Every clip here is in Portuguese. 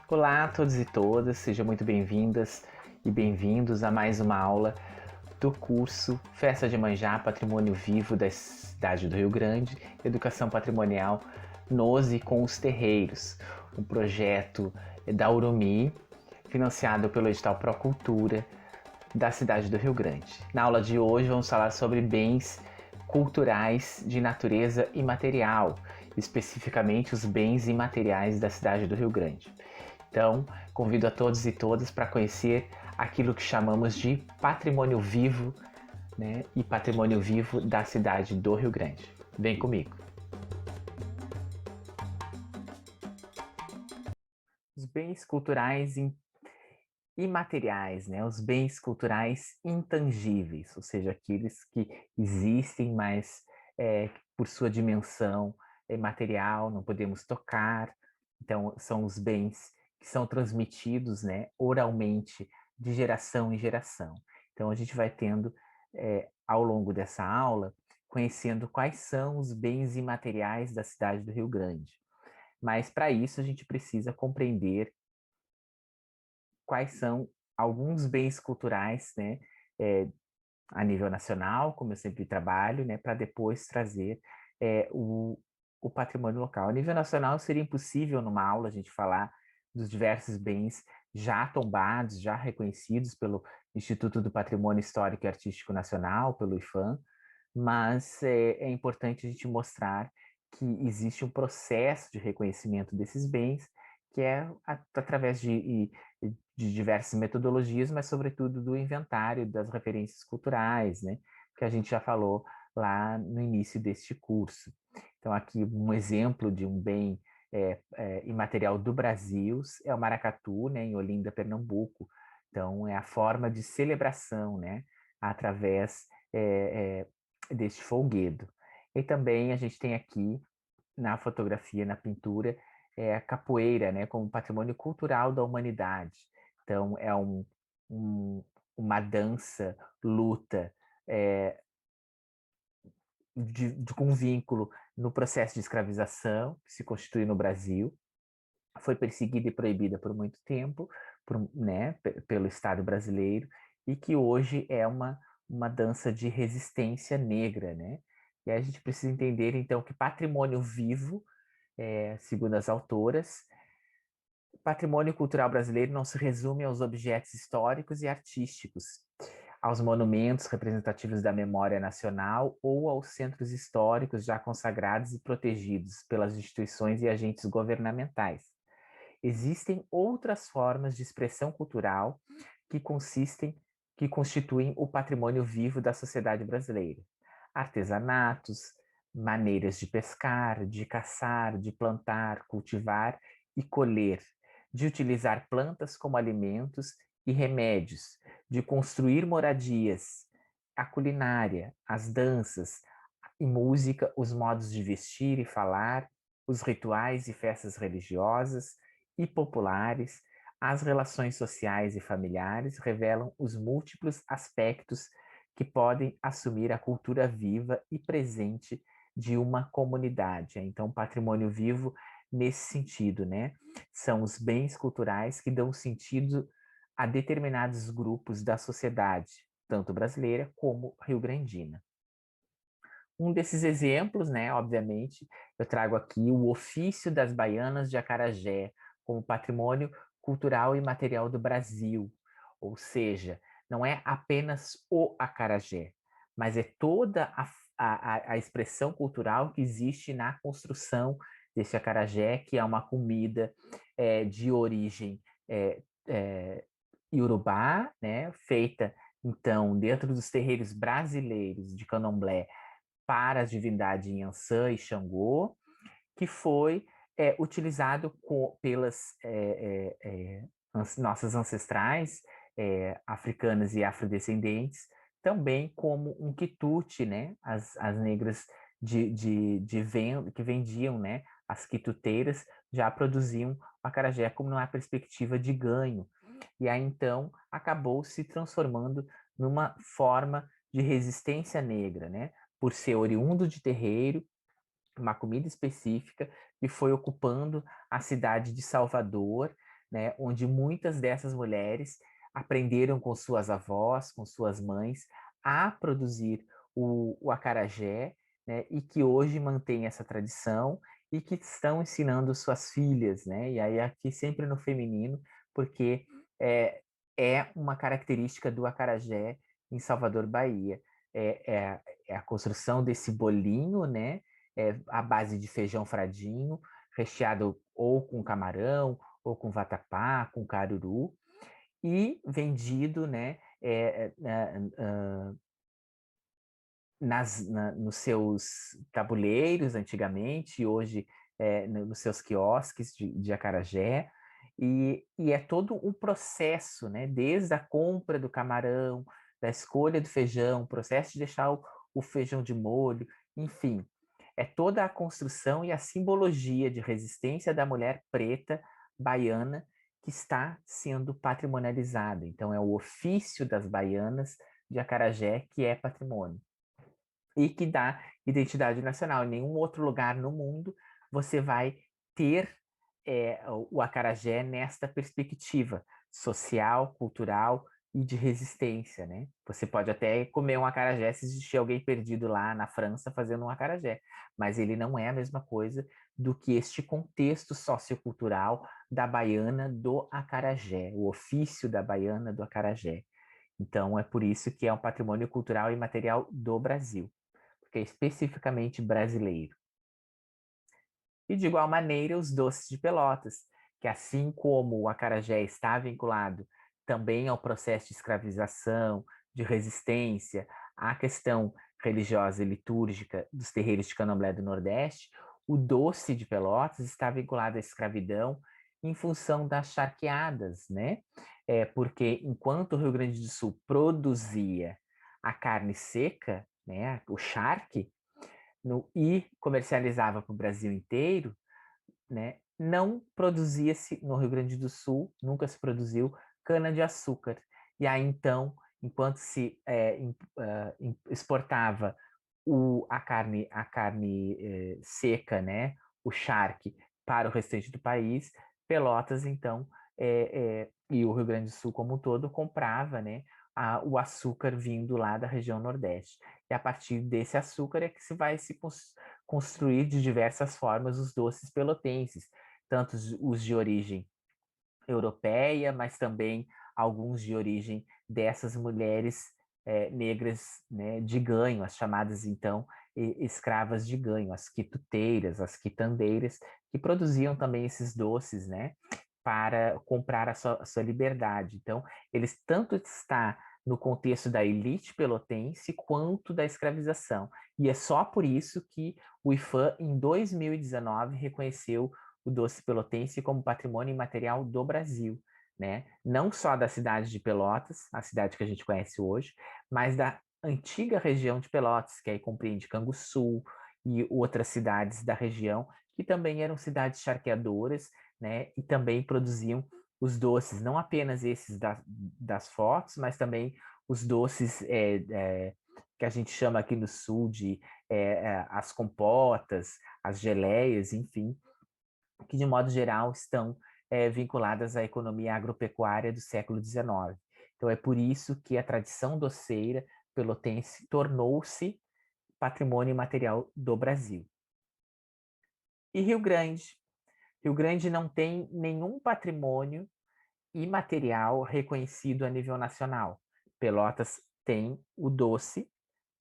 Olá a todos e todas, sejam muito bem-vindas e bem-vindos a mais uma aula do curso Festa de Iemanjá, Patrimônio Vivo da cidade do Rio Grande, Educação Patrimonial nos e com os terreiros, um projeto da Urumi, financiado pelo edital Procultura da cidade do Rio Grande. Na aula de hoje vamos falar sobre bens culturais de natureza imaterial, especificamente os bens imateriais da cidade do Rio Grande. Então, convido a todos e todas para conhecer aquilo que chamamos de patrimônio vivo, né, e patrimônio vivo da cidade do Rio Grande. Vem comigo. Os bens culturais imateriais, né, os bens culturais intangíveis, ou seja, aqueles que existem, mas por sua dimensão material, não podemos tocar. Então, são os bens que são transmitidos, né, oralmente, de geração em geração. Então, a gente vai tendo, ao longo dessa aula, conhecendo quais são os bens imateriais da cidade do Rio Grande. Mas, para isso, a gente precisa compreender quais são alguns bens culturais, né, a nível nacional, como eu sempre trabalho, né, para depois trazer o patrimônio local. A nível nacional seria impossível numa aula a gente falar dos diversos bens já tombados, já reconhecidos pelo Instituto do Patrimônio Histórico e Artístico Nacional, pelo IPHAN, mas é importante a gente mostrar que existe um processo de reconhecimento desses bens, que é através de diversas metodologias, mas sobretudo do inventário das referências culturais, né, que a gente já falou lá no início deste curso. Então, aqui um exemplo de um bem imaterial do Brasil é o maracatu, né, em Olinda, Pernambuco. Então, é a forma de celebração, né, através deste folguedo. E também a gente tem aqui na fotografia, na pintura, a capoeira, né, como patrimônio cultural da humanidade. Então, é um, uma dança, luta, com vínculo no processo de escravização, que se constitui no Brasil, foi perseguida e proibida por muito tempo, né, pelo Estado brasileiro, e que hoje é uma dança de resistência negra, né? E aí a gente precisa entender, então, que patrimônio vivo, segundo as autoras, o patrimônio cultural brasileiro não se resume aos objetos históricos e artísticos, aos monumentos representativos da memória nacional ou aos centros históricos já consagrados e protegidos pelas instituições e agentes governamentais. Existem outras formas de expressão cultural que que constituem o patrimônio vivo da sociedade brasileira. Artesanatos, maneiras de pescar, de caçar, de plantar, cultivar e colher, de utilizar plantas como alimentos e remédios, de construir moradias, a culinária, as danças e música, os modos de vestir e falar, os rituais e festas religiosas e populares, as relações sociais e familiares revelam os múltiplos aspectos que podem assumir a cultura viva e presente de uma comunidade. Então, patrimônio vivo nesse sentido, né? São os bens culturais que dão sentido a determinados grupos da sociedade, tanto brasileira como rio-grandina. Um desses exemplos, né, obviamente, eu trago aqui o ofício das baianas de acarajé como patrimônio cultural e material do Brasil, ou seja, não é apenas o acarajé, mas é toda a expressão cultural que existe na construção desse acarajé, que é uma comida de origem iorubá, né, feita então dentro dos terreiros brasileiros de candomblé para as divindades Yansan e Xangô, que foi utilizado pelas nossas ancestrais africanas e afrodescendentes, também como um quitute, né? As negras que vendiam, né? As quituteiras já produziam o acarajé como numa perspectiva de ganho. E aí, então, acabou se transformando numa forma de resistência negra, né? Por ser oriundo de terreiro, uma comida específica que foi ocupando a cidade de Salvador, né, onde muitas dessas mulheres aprenderam com suas avós, com suas mães, a produzir o acarajé, né, e que hoje mantém essa tradição e que estão ensinando suas filhas, né? E aí aqui sempre no feminino, porque é uma característica do acarajé em Salvador, Bahia. É a construção desse bolinho, né? À base de feijão fradinho, recheado ou com camarão, ou com vatapá, com caruru, e vendido, né? Nos seus tabuleiros antigamente, e hoje nos seus quiosques de acarajé, e é todo um processo, né? Desde a compra do camarão, da escolha do feijão, o processo de deixar o feijão de molho, enfim, é toda a construção e a simbologia de resistência da mulher preta baiana que está sendo patrimonializada. Então, é o ofício das baianas de acarajé que é patrimônio e que dá identidade nacional. Em nenhum outro lugar no mundo você vai ter o acarajé nesta perspectiva social, cultural e de resistência, né? Você pode até comer um acarajé se existir alguém perdido lá na França fazendo um acarajé, mas ele não é a mesma coisa do que este contexto sociocultural da baiana do acarajé, o ofício da baiana do acarajé. Então, é por isso que é um patrimônio cultural e material do Brasil, porque é especificamente brasileiro. E de igual maneira, os doces de Pelotas, que assim como o acarajé está vinculado também ao processo de escravização, de resistência, à questão religiosa e litúrgica dos terreiros de Candomblé do Nordeste, o doce de Pelotas está vinculado à escravidão em função das charqueadas, né? Porque enquanto o Rio Grande do Sul produzia a carne seca, né, o charque, e comercializava para o Brasil inteiro, né, não produzia-se no Rio Grande do Sul, nunca se produziu cana-de-açúcar. E aí, então, enquanto se exportava a carne seca, né, o charque, para o restante do país, Pelotas, então, e o Rio Grande do Sul como um todo, comprava, né, o açúcar vindo lá da região Nordeste. E a partir desse açúcar é que se vai se construir de diversas formas os doces pelotenses, tanto os de origem europeia, mas também alguns de origem dessas mulheres negras, né, de ganho, as chamadas então escravas de ganho, as quituteiras, as quitandeiras, que produziam também esses doces, né, para comprar a sua liberdade. Então, eles tanto está no contexto da elite pelotense quanto da escravização. E é só por isso que o IFAM, em 2019, reconheceu o doce pelotense como patrimônio imaterial do Brasil, né? Não só da cidade de Pelotas, a cidade que a gente conhece hoje, mas da antiga região de Pelotas, que aí compreende Canguçu e outras cidades da região, que também eram cidades charqueadoras, né? E também produziam os doces, não apenas esses das fotos, mas também os doces que a gente chama aqui no sul de as compotas, as geleias, enfim, que de modo geral estão vinculadas à economia agropecuária do século XIX. Então é por isso que a tradição doceira pelotense tornou-se patrimônio imaterial do Brasil. E Rio Grande? Rio Grande não tem nenhum patrimônio imaterial reconhecido a nível nacional. Pelotas tem o doce,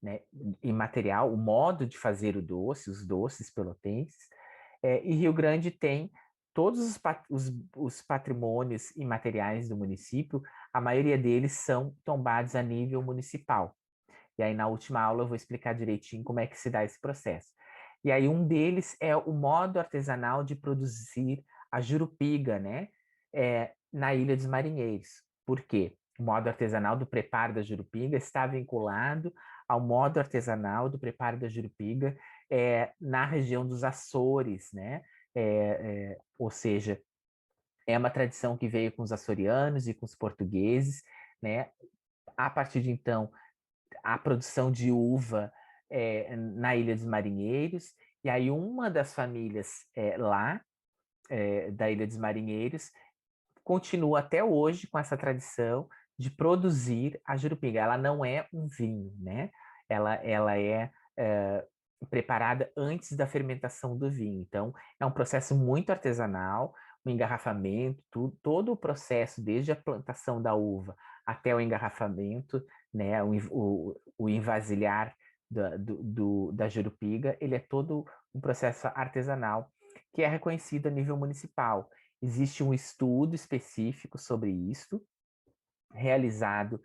né, imaterial, o modo de fazer o doce, os doces pelotenses, e Rio Grande tem todos os patrimônios imateriais do município, a maioria deles são tombados a nível municipal. E aí, na última aula, eu vou explicar direitinho como é que se dá esse processo. E aí, um deles é o modo artesanal de produzir a jurupiga, né? Na Ilha dos Marinheiros. Por quê? O modo artesanal do preparo da jurupiga está vinculado ao modo artesanal do preparo da jurupiga na região dos Açores, né? Ou seja, é uma tradição que veio com os açorianos e com os portugueses, né? A partir de então, a produção de uva na Ilha dos Marinheiros, e aí uma das famílias lá da Ilha dos Marinheiros continua até hoje com essa tradição de produzir a Jurupinga. Ela não é um vinho, né? Ela é, preparada antes da fermentação do vinho. Então, é um processo muito artesanal, o engarrafamento, todo o processo, desde a plantação da uva até o engarrafamento, né, o envasilhar da Jurupiga, ele é todo um processo artesanal que é reconhecido a nível municipal. Existe um estudo específico sobre isso, realizado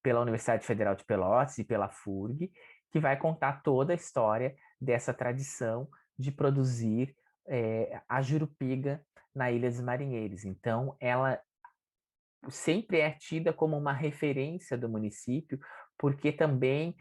pela Universidade Federal de Pelotas e pela FURG, que vai contar toda a história dessa tradição de produzir a jurupiga na Ilha dos Marinheiros. Então, ela sempre é tida como uma referência do município, porque também,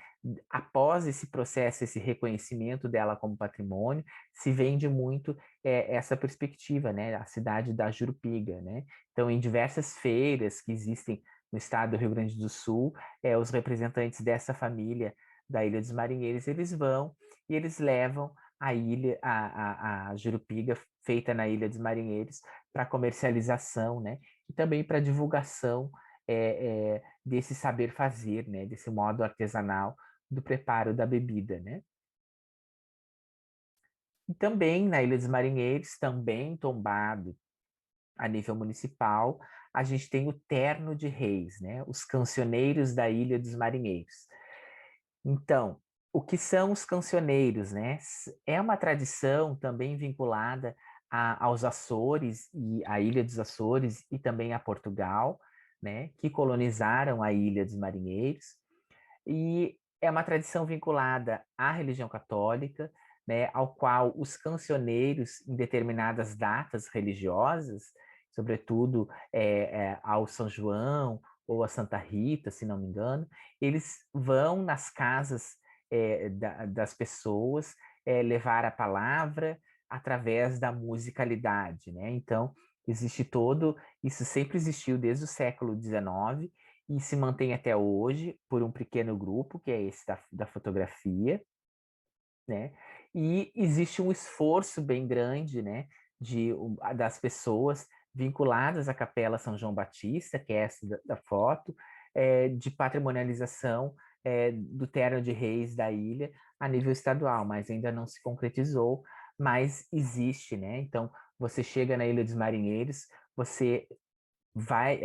após esse processo, esse reconhecimento dela como patrimônio, se vende muito essa perspectiva, né? A cidade da Jurupiga, né? Então, em diversas feiras que existem no estado do Rio Grande do Sul, os representantes dessa família da Ilha dos Marinheiros, eles vão e eles levam a Jurupiga feita na Ilha dos Marinheiros para comercialização, né? E também para divulgação desse saber fazer, né? Desse modo artesanal do preparo da bebida, né? E também na Ilha dos Marinheiros, também tombado a nível municipal, a gente tem o Terno de Reis, né? Os cancioneiros da Ilha dos Marinheiros. Então, o que são os cancioneiros, né? É uma tradição também vinculada aos Açores e à Ilha dos Açores e também a Portugal, né? Que colonizaram a Ilha dos Marinheiros. E é uma tradição vinculada à religião católica, né? Ao qual os cancioneiros, em determinadas datas religiosas, sobretudo ao São João ou a Santa Rita, se não me engano, eles vão nas casas das pessoas levar a palavra através da musicalidade, né? Então, existe todo, isso sempre existiu desde o século XIX e se mantém até hoje por um pequeno grupo, que é esse da fotografia, né? E existe um esforço bem grande, né, das pessoas vinculadas à Capela São João Batista, que é essa da foto, de patrimonialização do Terno de Reis da ilha a nível estadual, mas ainda não se concretizou, mas existe, né? Então, você chega na Ilha dos Marinheiros, você vai,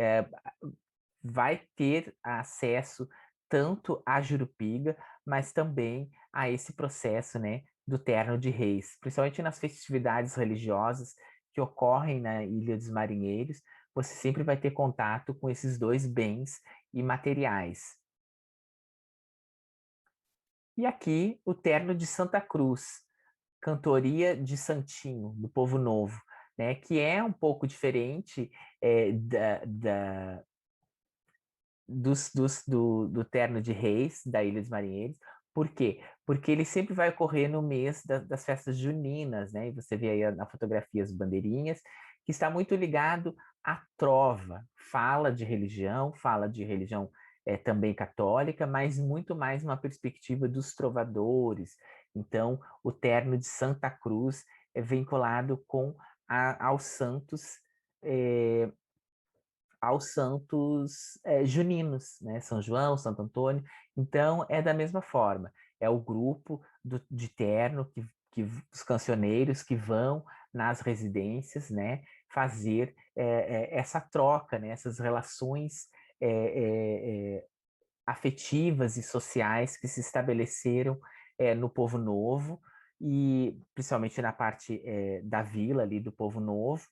vai ter acesso tanto à Jurupiga, mas também a esse processo, né, do Terno de Reis, principalmente nas festividades religiosas que ocorrem na Ilha dos Marinheiros, você sempre vai ter contato com esses dois bens imateriais. E aqui o Terno de Santa Cruz, cantoria de Santinho, do Povo Novo, né, que é um pouco diferente do Terno de Reis, da Ilha dos Marinheiros. Por quê? Porque ele sempre vai ocorrer no mês das festas juninas, né? E você vê aí na fotografia as bandeirinhas, que está muito ligado à trova. Fala de religião também católica, mas muito mais uma perspectiva dos trovadores. Então, o Terno de Santa Cruz é vinculado aos santos é, aos santos juninos, né? São João, Santo Antônio. Então, é da mesma forma. É o grupo de terno, os cancioneiros que vão nas residências, né? Fazer essa troca, né? Essas relações afetivas e sociais que se estabeleceram no Povo Novo, e principalmente na parte da vila ali do Povo Novo,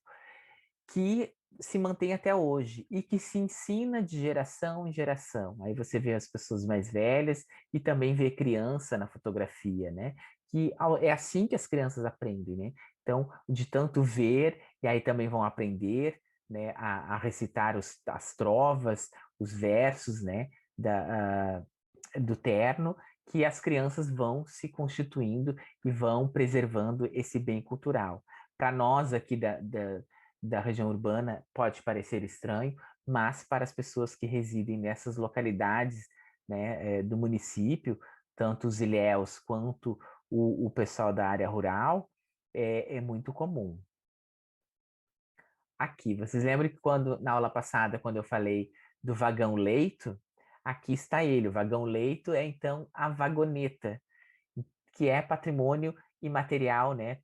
que se mantém até hoje e que se ensina de geração em geração. Aí você vê as pessoas mais velhas e também vê criança na fotografia, né? Que é assim que as crianças aprendem, né? Então, de tanto ver, e aí também vão aprender, né, a recitar as trovas, os versos, né, do terno, que as crianças vão se constituindo e vão preservando esse bem cultural. Para nós aqui da região urbana pode parecer estranho, mas para as pessoas que residem nessas localidades, né, do município, tanto os ilhéus quanto o pessoal da área rural, é muito comum. aqui. Vocês lembram que na aula passada, quando eu falei do vagão leito, aqui está ele. O vagão leito é, então, a vagoneta, que é patrimônio imaterial, né?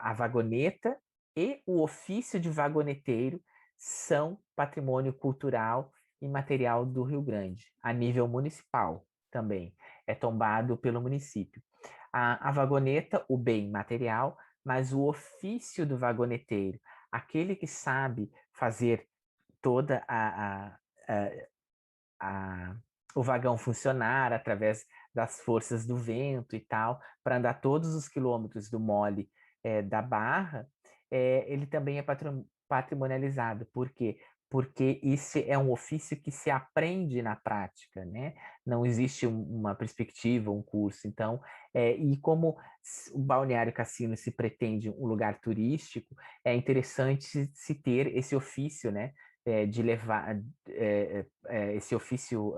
A vagoneta e o ofício de vagoneteiro são patrimônio cultural e material do Rio Grande, a nível municipal também. É tombado pelo município. A vagoneta, o bem material, mas o ofício do vagoneteiro, aquele que sabe fazer toda a, o vagão funcionar através das forças do vento e tal, para andar todos os quilômetros do mole da Barra, ele também é patrimonializado. Por quê? Porque isso é um ofício que se aprende na prática, né? Não existe uma perspectiva, um curso. Então, e como o Balneário Cassino se pretende um lugar turístico, é interessante se ter esse ofício, né? De levar esse ofício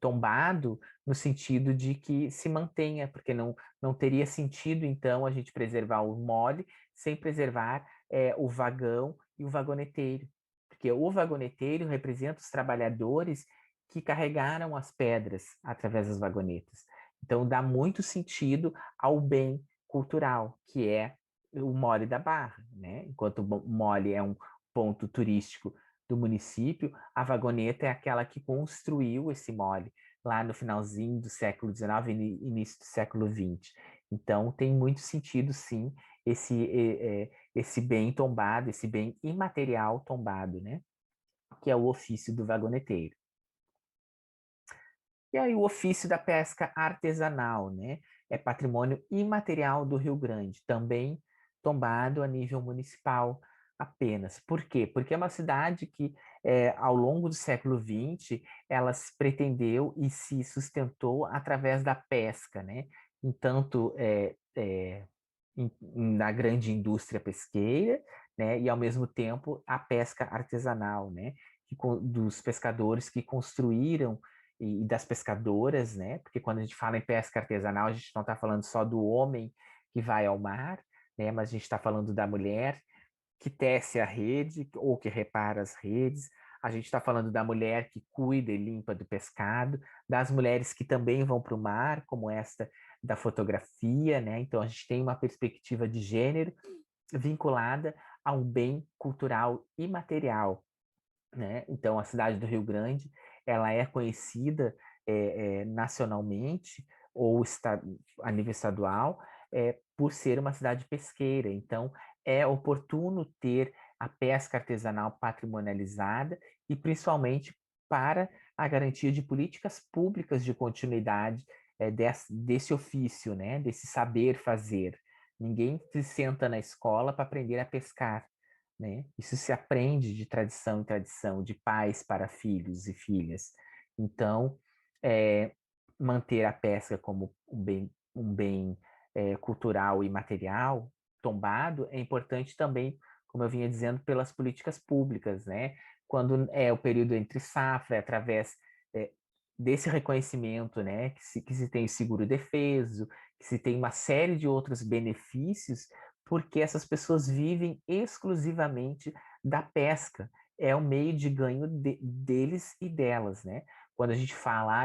tombado no sentido de que se mantenha, porque não teria sentido, então, a gente preservar o mole sem preservar o vagão e o vagoneteiro, porque o vagoneteiro representa os trabalhadores que carregaram as pedras através das vagonetas. Então, dá muito sentido ao bem cultural, que é o Mole da Barra, né? Enquanto o Mole é um ponto turístico do município, a vagoneta é aquela que construiu esse mole lá no finalzinho do século XIX e início do século XX. Então, tem muito sentido, sim, esse bem tombado, esse bem imaterial tombado, né? Que é o ofício do vagoneteiro. E aí o ofício da pesca artesanal, né? É patrimônio imaterial do Rio Grande, também tombado a nível municipal apenas. Por quê? Porque é uma cidade que, ao longo do século XX, ela se pretendeu e se sustentou através da pesca, né? Entanto, na grande indústria pesqueira, né? E, ao mesmo tempo, a pesca artesanal, né? Dos pescadores que construíram e das pescadoras, né? Porque quando a gente fala em pesca artesanal, a gente não está falando só do homem que vai ao mar, né? Mas a gente está falando da mulher que tece a rede ou que repara as redes. A gente está falando da mulher que cuida e limpa do pescado, das mulheres que também vão para o mar, como esta da fotografia, né? Então a gente tem uma perspectiva de gênero vinculada a um bem cultural imaterial, né? Então, a cidade do Rio Grande, ela é conhecida nacionalmente ou a nível estadual por ser uma cidade pesqueira. Então, é oportuno ter a pesca artesanal patrimonializada e principalmente para a garantia de políticas públicas de continuidade desse ofício, né? Desse saber fazer. Ninguém se senta na escola para aprender a pescar, né? Isso se aprende de tradição em tradição, de pais para filhos e filhas. Então, manter a pesca como um bem cultural e material tombado é importante também, como eu vinha dizendo, pelas políticas públicas, né? Quando é o período entre safra, através é, desse reconhecimento, né? Que se tem o seguro defeso, que se tem uma série de outros benefícios porque essas pessoas vivem exclusivamente da pesca. É o meio de ganho deles e delas, né? Quando a gente fala,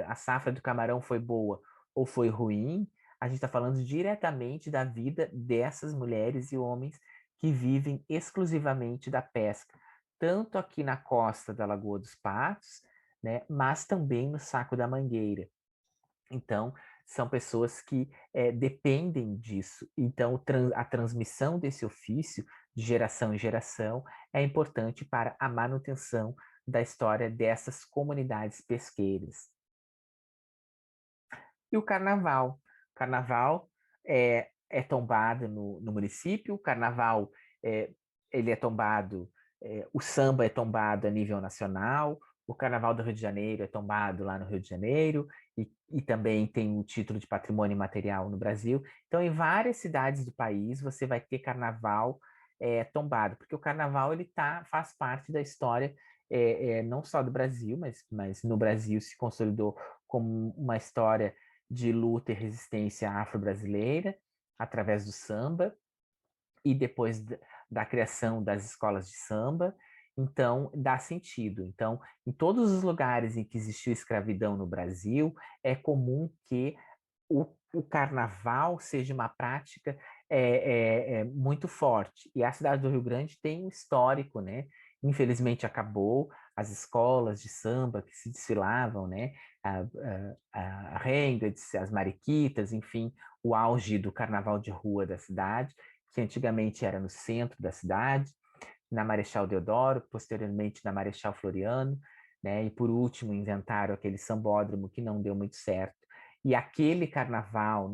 a safra do camarão foi boa ou foi ruim, a gente está falando diretamente da vida dessas mulheres e homens que vivem exclusivamente da pesca, tanto aqui na costa da Lagoa dos Patos, né, mas também no Saco da Mangueira. Então, são pessoas que dependem disso. Então, a transmissão desse ofício de geração em geração é importante para a manutenção da história dessas comunidades pesqueiras. E o carnaval. O carnaval é tombado no município, o carnaval é, ele é tombado, o samba é tombado a nível nacional, o Carnaval do Rio de Janeiro é tombado lá no Rio de Janeiro e também tem o título de patrimônio imaterial no Brasil. Então, em várias cidades do país, você vai ter carnaval tombado, porque o carnaval ele faz parte da história não só do Brasil, mas no Brasil se consolidou como uma história de luta e resistência afro-brasileira através do samba, e depois da criação das escolas de samba, então dá sentido. Então, em todos os lugares em que existiu escravidão no Brasil, é comum que o carnaval seja uma prática muito forte. E a cidade do Rio Grande tem um histórico, né? Infelizmente acabou, as escolas de samba que se desfilavam, né? A renga, as mariquitas, enfim, o auge do carnaval de rua da cidade, que antigamente era no centro da cidade, na Marechal Deodoro, posteriormente na Marechal Floriano, né? E por último inventaram aquele sambódromo que não deu muito certo. E aquele carnaval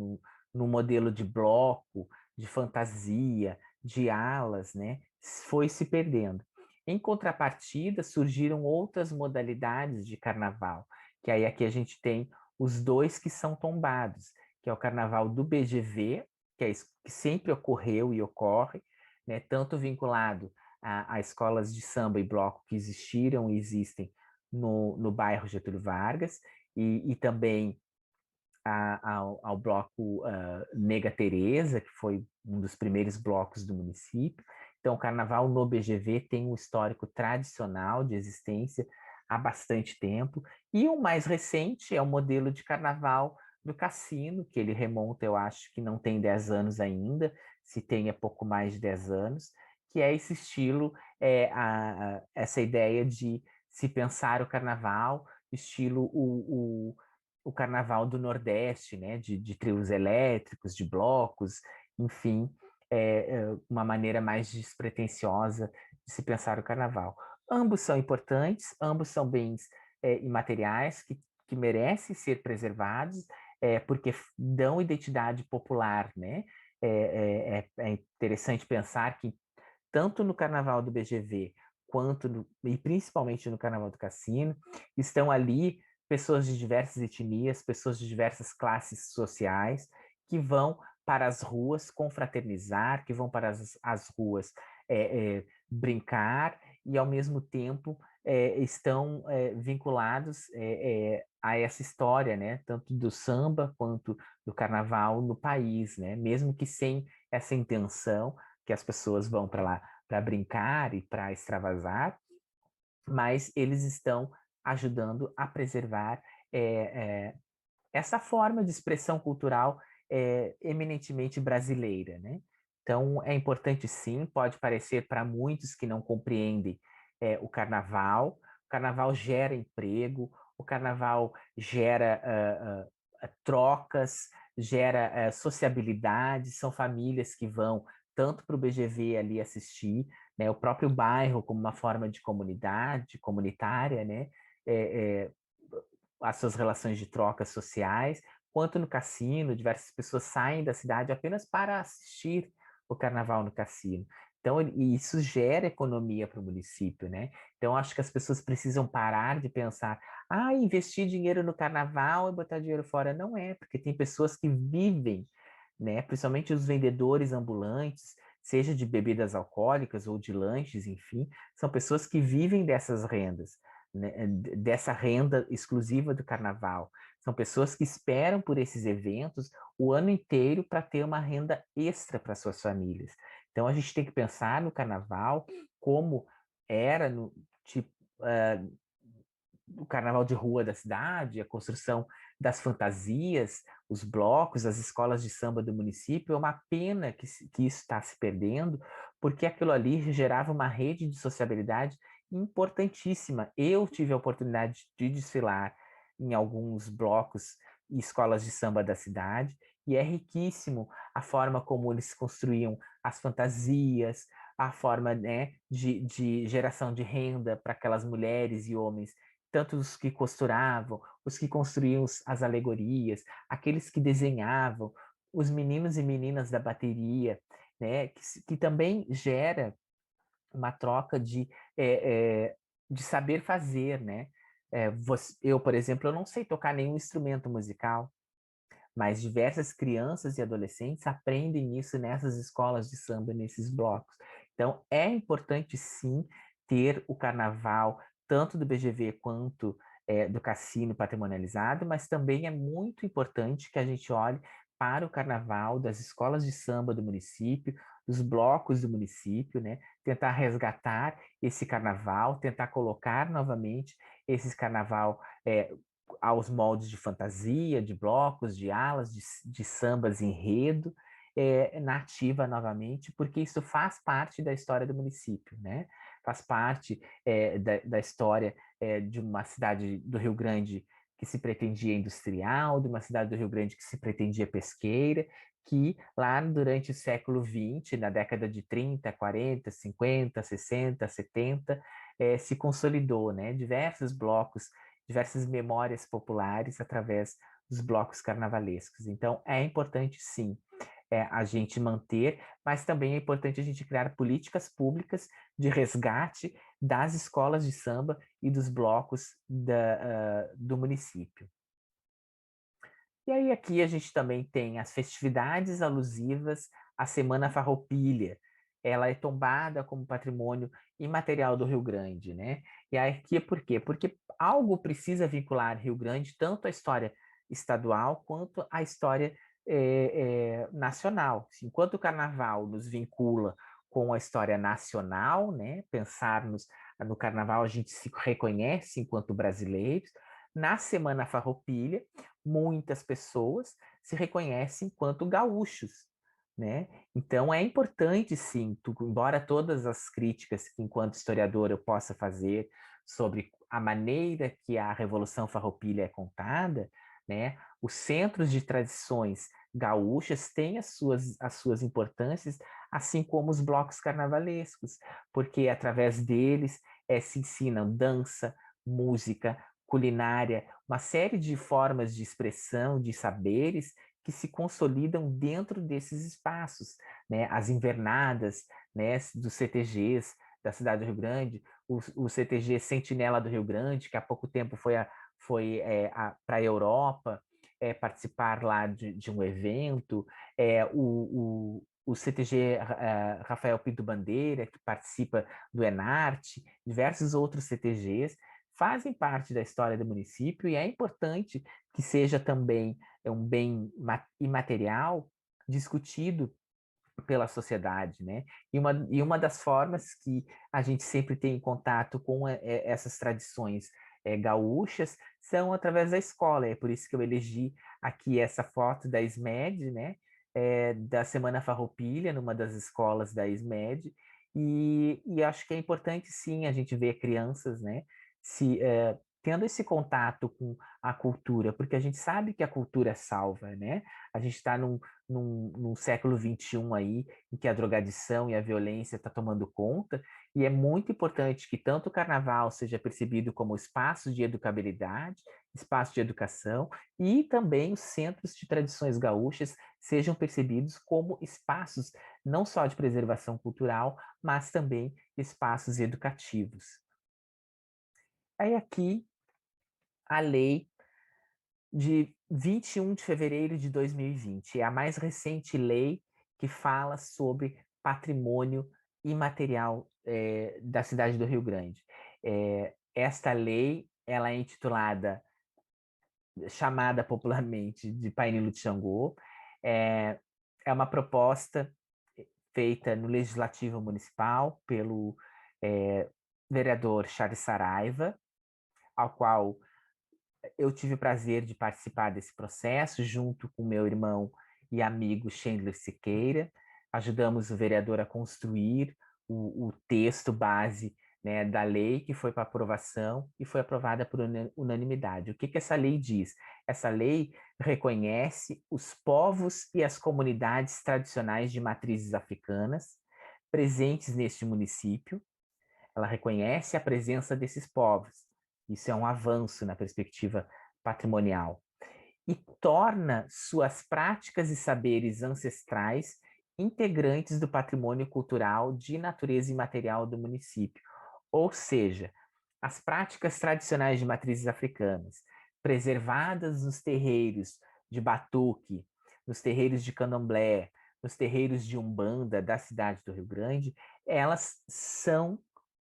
no modelo de bloco, de fantasia, de alas, né? Foi se perdendo. Em contrapartida, surgiram outras modalidades de carnaval, que aí aqui a gente tem os dois que são tombados, que é o carnaval do BGV, que é isso que sempre ocorreu e ocorre, né, tanto vinculado a escolas de samba e bloco que existiram e existem no bairro Getúlio Vargas, e também ao bloco Nega Teresa, que foi um dos primeiros blocos do município. Então, o carnaval no BGV tem um histórico tradicional de existência há bastante tempo, e o mais recente é o modelo de carnaval do Cassino, que ele remonta, eu acho que não tem 10 anos ainda, se tem é pouco mais de 10 anos, que é esse estilo, essa ideia de se pensar o carnaval, estilo o carnaval do Nordeste, né, de trios elétricos, de blocos, enfim, uma maneira mais despretensiosa de se pensar o carnaval. Ambos são importantes, ambos são bens imateriais que merecem ser preservados, porque dão identidade popular, né? É interessante pensar que tanto no Carnaval do BGV e principalmente no Carnaval do Cassino, estão ali pessoas de diversas etnias, pessoas de diversas classes sociais, que vão para as ruas confraternizar, que vão para as ruas brincar e, ao mesmo tempo, estão vinculados a essa história, né? Tanto do samba quanto do carnaval no país, né? Mesmo que sem essa intenção, que as pessoas vão para lá para brincar e para extravasar, mas eles estão ajudando a preservar essa forma de expressão cultural eminentemente brasileira, né? Então, é importante sim, pode parecer para muitos que não compreendem o carnaval gera emprego, o carnaval gera trocas, gera sociabilidade, são famílias que vão tanto para o BGV ali assistir, né, o próprio bairro como uma forma de comunidade, comunitária, né, é, é, as suas relações de trocas sociais, quanto no cassino, diversas pessoas saem da cidade apenas para assistir o carnaval no cassino. Então, e isso gera economia para o município, né? Então, acho que as pessoas precisam parar de pensar, investir dinheiro no carnaval e botar dinheiro fora. Não é, porque tem pessoas que vivem, né? Principalmente os vendedores ambulantes, seja de bebidas alcoólicas ou de lanches, enfim, são pessoas que vivem dessas rendas, né? Dessa renda exclusiva do carnaval. São pessoas que esperam por esses eventos o ano inteiro para ter uma renda extra para suas famílias. Então a gente tem que pensar no carnaval como era no tipo o carnaval de rua da cidade, a construção das fantasias, os blocos, as escolas de samba do município. É uma pena que isso está se perdendo, porque aquilo ali gerava uma rede de sociabilidade importantíssima. Eu tive a oportunidade de desfilar em alguns blocos e escolas de samba da cidade, e é riquíssimo a forma como eles construíam as fantasias, a forma, né, de geração de renda para aquelas mulheres e homens, tanto os que costuravam, os que construíam as alegorias, aqueles que desenhavam, os meninos e meninas da bateria, né, que também gera uma troca de saber fazer, né? Eu, por exemplo, eu não sei tocar nenhum instrumento musical, mas diversas crianças e adolescentes aprendem isso nessas escolas de samba, nesses blocos. Então, é importante, sim, ter o carnaval, tanto do BGV quanto do cassino patrimonializado, mas também é muito importante que a gente olhe para o carnaval das escolas de samba do município, dos blocos do município, né? Tentar resgatar esse carnaval, tentar colocar novamente esse carnaval aos moldes de fantasia, de blocos, de alas, de sambas enredo, na ativa novamente, porque isso faz parte da história do município, né? Faz parte da história de uma cidade do Rio Grande que se pretendia industrial, de uma cidade do Rio Grande que se pretendia pesqueira, que lá durante o século XX, na década de 30, 40, 50, 60, 70, se consolidou, né? Diversos blocos, diversas memórias populares através dos blocos carnavalescos. Então, é importante, sim, a gente manter, mas também é importante a gente criar políticas públicas de resgate das escolas de samba e dos blocos do município. E aí aqui a gente também tem as festividades alusivas à Semana Farroupilha. Ela é tombada como patrimônio imaterial do Rio Grande, né? E aqui por quê? Porque algo precisa vincular Rio Grande tanto à história estadual quanto à história nacional. Enquanto o Carnaval nos vincula com a história nacional, né? Pensarmos no Carnaval a gente se reconhece enquanto brasileiros. Na Semana Farroupilha, muitas pessoas se reconhecem enquanto gaúchos, né? Então é importante, sim, embora todas as críticas que, enquanto historiador, eu possa fazer sobre a maneira que a Revolução Farroupilha é contada, né? Os centros de tradições gaúchas têm as suas importâncias, assim como os blocos carnavalescos, porque através deles se ensinam dança, música, culinária, uma série de formas de expressão, de saberes que se consolidam dentro desses espaços, né? As invernadas, né, dos CTGs da cidade do Rio Grande, o CTG Sentinela do Rio Grande, que há pouco tempo foi para a Europa participar lá de um evento, o CTG Rafael Pinto Bandeira, que participa do Enarte, diversos outros CTGs, fazem parte da história do município e é importante que seja também um bem imaterial discutido pela sociedade, né? E uma das formas que a gente sempre tem contato com essas tradições gaúchas são através da escola. É por isso que eu elegi aqui essa foto da SMED, né? Da Semana Farroupilha, numa das escolas da SMED, e acho que é importante, sim, a gente ver crianças, né? Tendo esse contato com a cultura, porque a gente sabe que a cultura salva, né? A gente está num século XXI aí, em que a drogadição e a violência está tomando conta, e é muito importante que tanto o carnaval seja percebido como espaço de educabilidade, espaço de educação, e também os centros de tradições gaúchas sejam percebidos como espaços não só de preservação cultural, mas também espaços educativos. Aí aqui a lei de 21 de fevereiro de 2020. É a mais recente lei que fala sobre patrimônio imaterial da cidade do Rio Grande. Esta lei ela é intitulada, chamada popularmente de Painilo de Xangô. É uma proposta feita no Legislativo Municipal pelo vereador Charles Saraiva, ao qual eu tive o prazer de participar desse processo junto com meu irmão e amigo Chandler Siqueira. Ajudamos o vereador a construir o texto base, né, da lei que foi para aprovação e foi aprovada por unanimidade. O que essa lei diz? Essa lei reconhece os povos e as comunidades tradicionais de matrizes africanas presentes neste município. Ela reconhece a presença desses povos. Isso é um avanço na perspectiva patrimonial. E torna suas práticas e saberes ancestrais integrantes do patrimônio cultural de natureza imaterial do município. Ou seja, as práticas tradicionais de matrizes africanas, preservadas nos terreiros de batuque, nos terreiros de candomblé, nos terreiros de umbanda da cidade do Rio Grande, elas são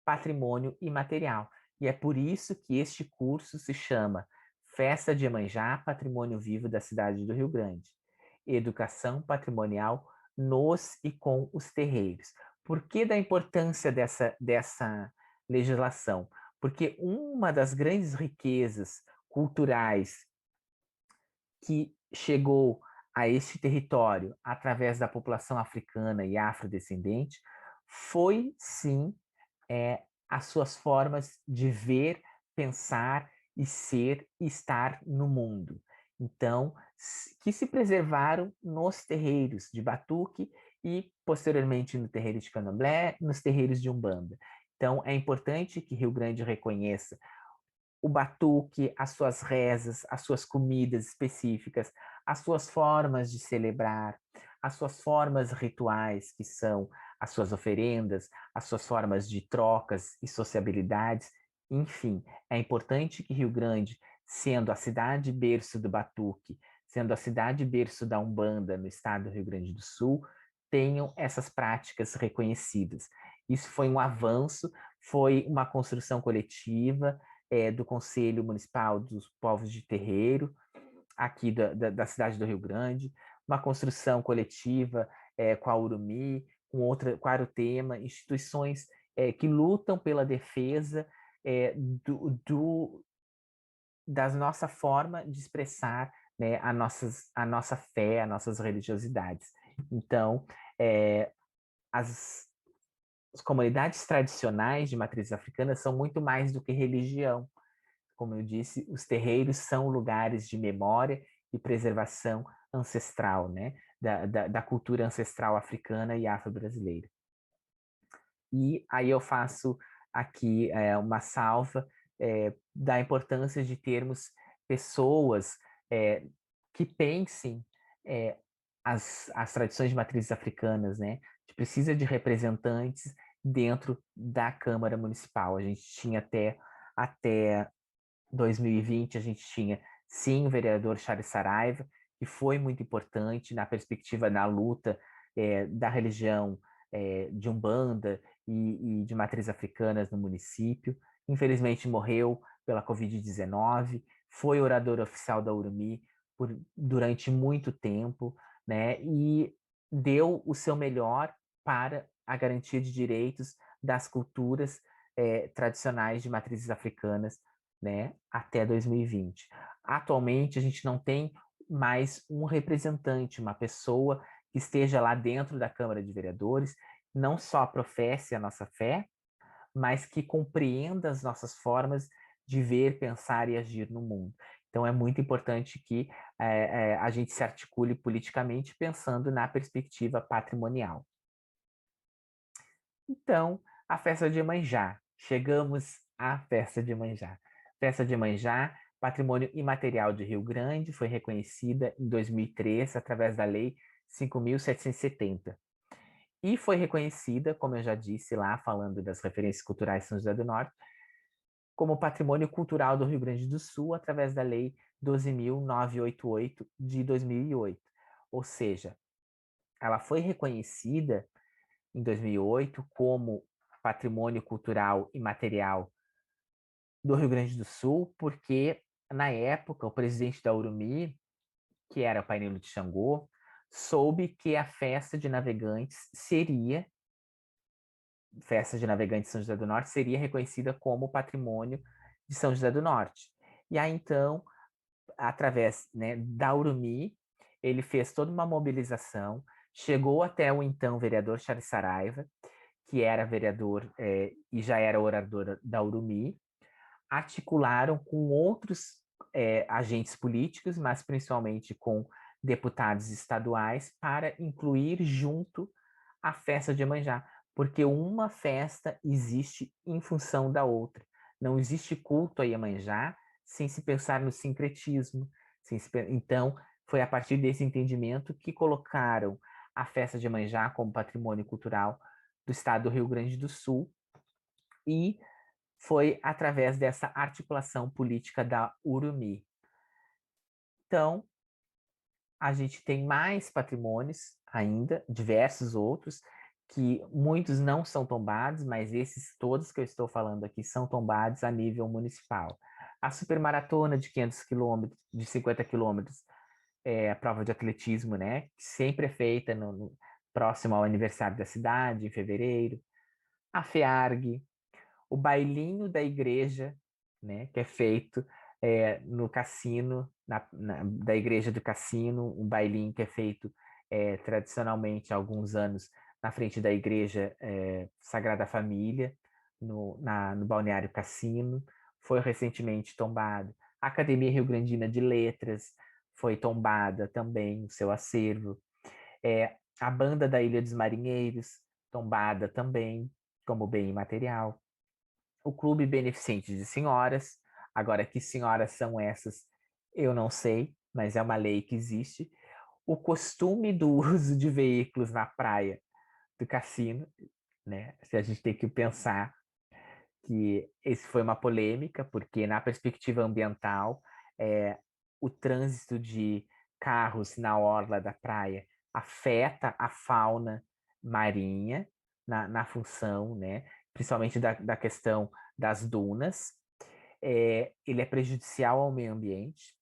patrimônio imaterial. E é por isso que este curso se chama Festa de Iemanjá, Patrimônio Vivo da cidade do Rio Grande. Educação patrimonial nos e com os terreiros. Por que da importância dessa legislação? Porque uma das grandes riquezas culturais que chegou a este território através da população africana e afrodescendente foi, sim, as suas formas de ver, pensar e ser e estar no mundo. Então, que se preservaram nos terreiros de Batuque e, posteriormente, no terreiro de Candomblé, nos terreiros de Umbanda. Então, é importante que Rio Grande reconheça o batuque, as suas rezas, as suas comidas específicas, as suas formas de celebrar, as suas formas rituais, que são as suas oferendas, as suas formas de trocas e sociabilidades. Enfim, é importante que Rio Grande, sendo a cidade berço do batuque, sendo a cidade berço da Umbanda no estado do Rio Grande do Sul, tenham essas práticas reconhecidas. Isso foi um avanço, foi uma construção coletiva, do Conselho Municipal dos Povos de Terreiro, aqui da cidade do Rio Grande, uma construção coletiva com a Urumi, com a Arutema, instituições que lutam pela defesa da nossa forma de expressar, né, a nossa fé, as nossas religiosidades. Então, as comunidades tradicionais de matrizes africanas são muito mais do que religião. Como eu disse, os terreiros são lugares de memória e preservação ancestral, né? Da cultura ancestral africana e afro-brasileira. E aí eu faço aqui uma salva da importância de termos pessoas que pensem as tradições de matrizes africanas, né? A gente precisa de representantes dentro da Câmara Municipal. A gente tinha até 2020, a gente tinha, sim, o vereador Charles Saraiva, que foi muito importante na perspectiva da luta da religião de Umbanda e de matriz africanas no município. Infelizmente morreu pela Covid-19, foi orador oficial da Urumi durante muito tempo, né? E deu o seu melhor para a garantia de direitos das culturas tradicionais de matrizes africanas, né, até 2020. Atualmente, a gente não tem mais um representante, uma pessoa que esteja lá dentro da Câmara de Vereadores, não só professe a nossa fé, mas que compreenda as nossas formas de ver, pensar e agir no mundo. Então, é muito importante que a gente se articule politicamente pensando na perspectiva patrimonial. Então, a festa de Iemanjá. Chegamos à festa de Iemanjá. Festa de Iemanjá, patrimônio imaterial de Rio Grande, foi reconhecida em 2003 através da Lei 5.770. E foi reconhecida, como eu já disse lá, falando das referências culturais de São José do Norte, como patrimônio cultural do Rio Grande do Sul através da Lei 12.988 de 2008. Ou seja, ela foi reconhecida em 2008 como patrimônio cultural e material do Rio Grande do Sul, porque na época o presidente da Urumi, que era o Painelo de Xangô, soube que a festa de navegantes de São José do Norte seria reconhecida como patrimônio de São José do Norte. E aí então, através, né, da Urumi, ele fez toda uma mobilização, chegou até o então vereador Charles Saraiva, que era vereador e já era orador da Urumi, articularam com outros agentes políticos, mas principalmente com deputados estaduais, para incluir junto a festa de Iemanjá, porque uma festa existe em função da outra. Não existe culto a Iemanjá sem se pensar no sincretismo. Então, foi a partir desse entendimento que colocaram a festa de Iemanjá como patrimônio cultural do estado do Rio Grande do Sul, e foi através dessa articulação política da Urumi. Então, a gente tem mais patrimônios ainda, diversos outros, que muitos não são tombados, mas esses todos que eu estou falando aqui são tombados a nível municipal. A supermaratona de 500 quilômetros, de 50 quilômetros, a prova de atletismo, né, que sempre é feita próximo ao aniversário da cidade, em fevereiro, a FEARG, o bailinho da igreja, né, que é feito no cassino, da igreja do cassino, um bailinho que é feito tradicionalmente há alguns anos na frente da igreja Sagrada Família, no Balneário Cassino, foi recentemente tombado. A Academia Rio-Grandina de Letras foi tombada também, o seu acervo. A Banda da Ilha dos Marinheiros, tombada também, como bem imaterial. O Clube Beneficente de Senhoras, agora que senhoras são essas, eu não sei, mas é uma lei que existe. O costume do uso de veículos na praia do cassino, né? Se a gente tem que pensar que esse foi uma polêmica, porque na perspectiva ambiental, o trânsito de carros na orla da praia afeta a fauna marinha na função, né? Principalmente da questão das dunas. Ele é prejudicial ao meio ambiente,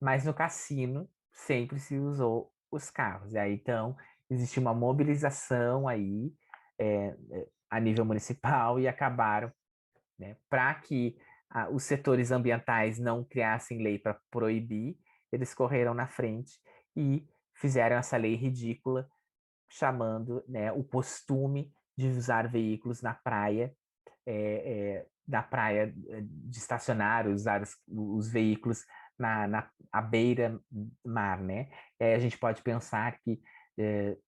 mas no cassino sempre se usou os carros. E aí, então, existe uma mobilização aí a nível municipal e acabaram, né, para que os setores ambientais não criassem lei para proibir, eles correram na frente e fizeram essa lei ridícula, chamando, né, o costume de usar veículos na praia, da praia, de estacionar, usar os veículos à beira-mar, né? A gente pode pensar que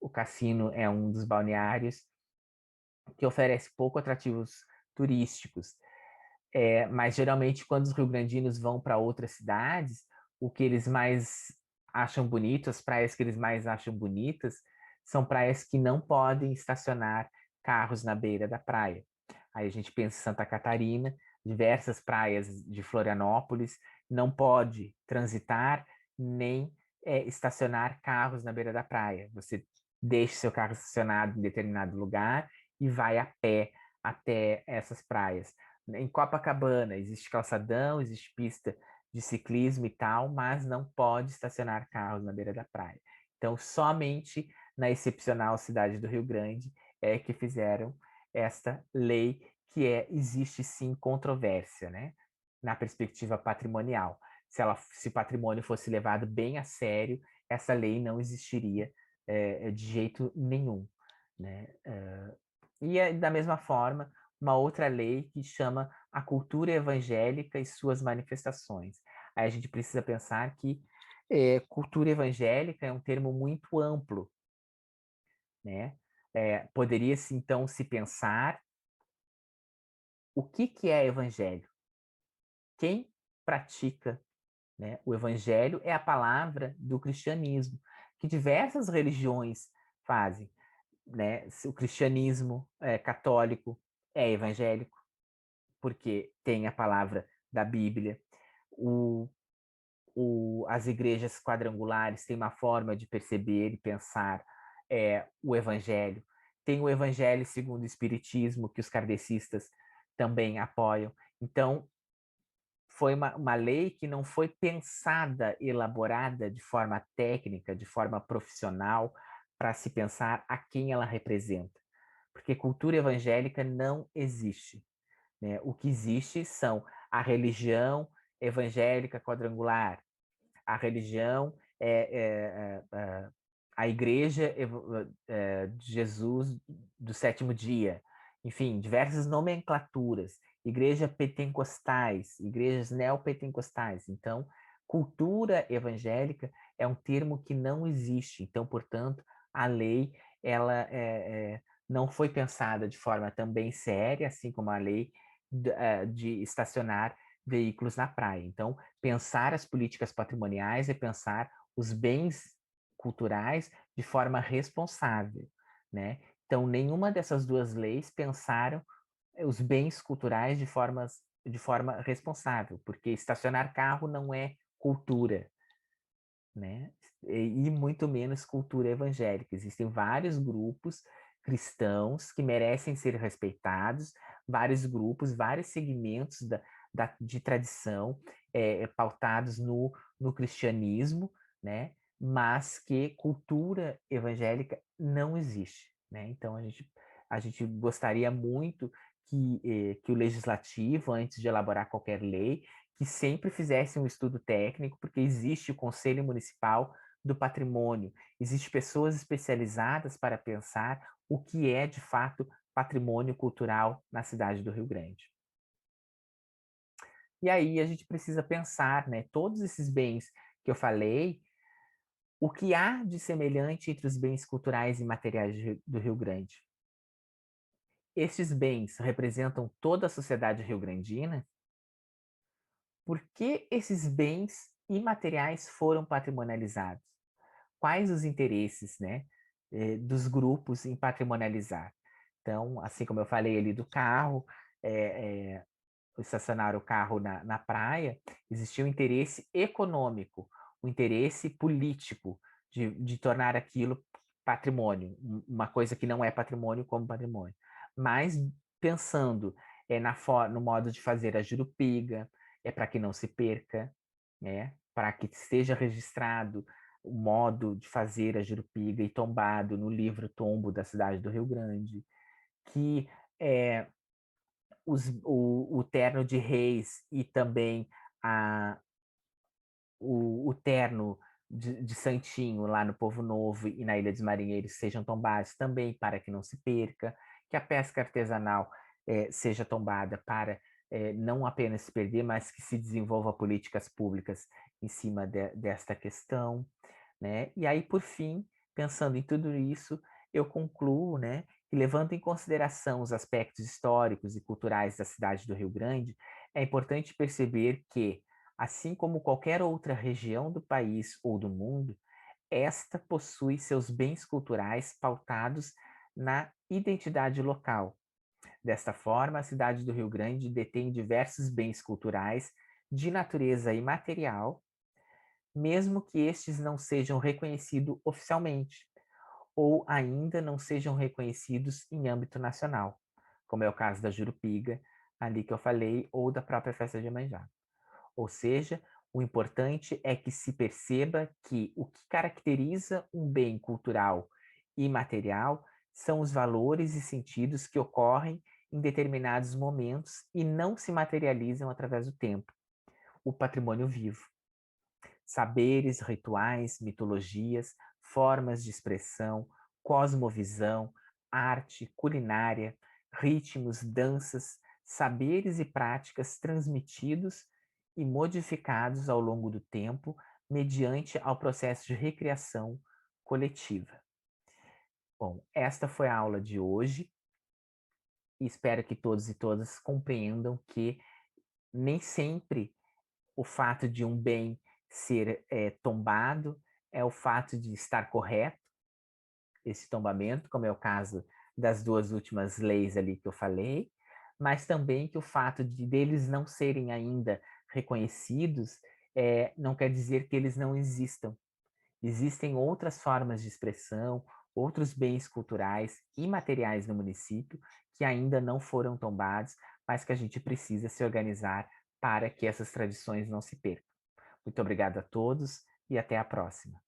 o cassino é um dos balneários que oferece pouco atrativos turísticos, mas geralmente quando os rio-grandinos vão para outras cidades, o que eles mais acham bonito, as praias que eles mais acham bonitas, são praias que não podem estacionar carros na beira da praia. Aí a gente pensa em Santa Catarina, diversas praias de Florianópolis, não pode transitar nem estacionar carros na beira da praia. Você deixa seu carro estacionado em determinado lugar e vai a pé até essas praias. Em Copacabana existe calçadão, existe pista de ciclismo e tal, mas não pode estacionar carros na beira da praia. Então, somente na excepcional cidade do Rio Grande é que fizeram esta lei que existe sim controvérsia, né? Na perspectiva patrimonial. Se o patrimônio fosse levado bem a sério, essa lei não existiria de jeito nenhum, né? E da mesma forma, uma outra lei que chama a cultura evangélica e suas manifestações. Aí a gente precisa pensar que cultura evangélica é um termo muito amplo, né? Poderia-se então se pensar o que é evangelho? Quem pratica, né? O evangelho é a palavra do cristianismo, que diversas religiões fazem, né? O cristianismo católico é evangélico, porque tem a palavra da Bíblia. As igrejas quadrangulares têm uma forma de perceber e pensar o evangelho. Tem o evangelho segundo o espiritismo, que os kardecistas também apoiam. Então, foi uma lei que não foi pensada, elaborada de forma técnica, de forma profissional, para se pensar a quem ela representa. Porque cultura evangélica não existe, né? O que existe são a religião evangélica quadrangular, a religião a igreja de Jesus do sétimo dia, enfim, diversas nomenclaturas, igreja pentecostais, igrejas neopentecostais. Então, cultura evangélica é um termo que não existe. Então, portanto, a lei ela não foi pensada de forma também séria, assim como a lei de estacionar veículos na praia. Então, pensar as políticas patrimoniais é pensar os bens culturais de forma responsável, né? Então, nenhuma dessas duas leis pensaram os bens culturais de forma responsável, porque estacionar carro não é cultura, né? E muito menos cultura evangélica. Existem vários grupos cristãos que merecem ser respeitados, vários grupos, vários segmentos de tradição pautados no cristianismo, né? mas que cultura evangélica não existe, né? Então a gente gostaria muito que o legislativo, antes de elaborar qualquer lei, que sempre fizesse um estudo técnico, porque existe o Conselho Municipal do Patrimônio, existem pessoas especializadas para pensar o que é de fato patrimônio cultural na cidade do Rio Grande. E aí a gente precisa pensar, né, todos esses bens que eu falei, o que há de semelhante entre os bens culturais e materiais do Rio Grande? Estes bens representam toda a sociedade rio-grandina? Por que esses bens imateriais foram patrimonializados? Quais os interesses, né, dos grupos em patrimonializar? Então, assim como eu falei ali do carro, estacionar o carro na praia, existia um interesse econômico, um interesse político de tornar aquilo patrimônio, uma coisa que não é patrimônio como patrimônio. Mas pensando no modo de fazer a jurupiga, para que não se perca, né? Para que esteja registrado o modo de fazer a jurupiga e tombado no livro tombo da cidade do Rio Grande, que é, o terno de reis e também a, o terno de Santinho lá no Povo Novo e na Ilha dos Marinheiros sejam tombados também para que não se perca, que a pesca artesanal seja tombada para não apenas se perder, mas que se desenvolva políticas públicas em cima desta questão, né? E aí, por fim, pensando em tudo isso, eu concluo, né, que levando em consideração os aspectos históricos e culturais da cidade do Rio Grande, é importante perceber que, assim como qualquer outra região do país ou do mundo, esta possui seus bens culturais pautados na identidade local. Desta forma, a cidade do Rio Grande detém diversos bens culturais de natureza imaterial, mesmo que estes não sejam reconhecidos oficialmente, ou ainda não sejam reconhecidos em âmbito nacional, como é o caso da Jurupiga, ali que eu falei, ou da própria festa de Iemanjá. Ou seja, o importante é que se perceba que o que caracteriza um bem cultural e material são os valores e sentidos que ocorrem em determinados momentos e não se materializam através do tempo. O patrimônio vivo. Saberes, rituais, mitologias, formas de expressão, cosmovisão, arte, culinária, ritmos, danças, saberes e práticas transmitidos e modificados ao longo do tempo mediante ao processo de recriação coletiva. Bom, esta foi a aula de hoje e espero que todos e todas compreendam que nem sempre o fato de um bem ser tombado é o fato de estar correto, esse tombamento, como é o caso das duas últimas leis ali que eu falei, mas também que o fato de deles não serem ainda reconhecidos não quer dizer que eles não existam. Existem outras formas de expressão, outros bens culturais e materiais no município que ainda não foram tombados, mas que a gente precisa se organizar para que essas tradições não se percam. Muito obrigado a todos e até a próxima.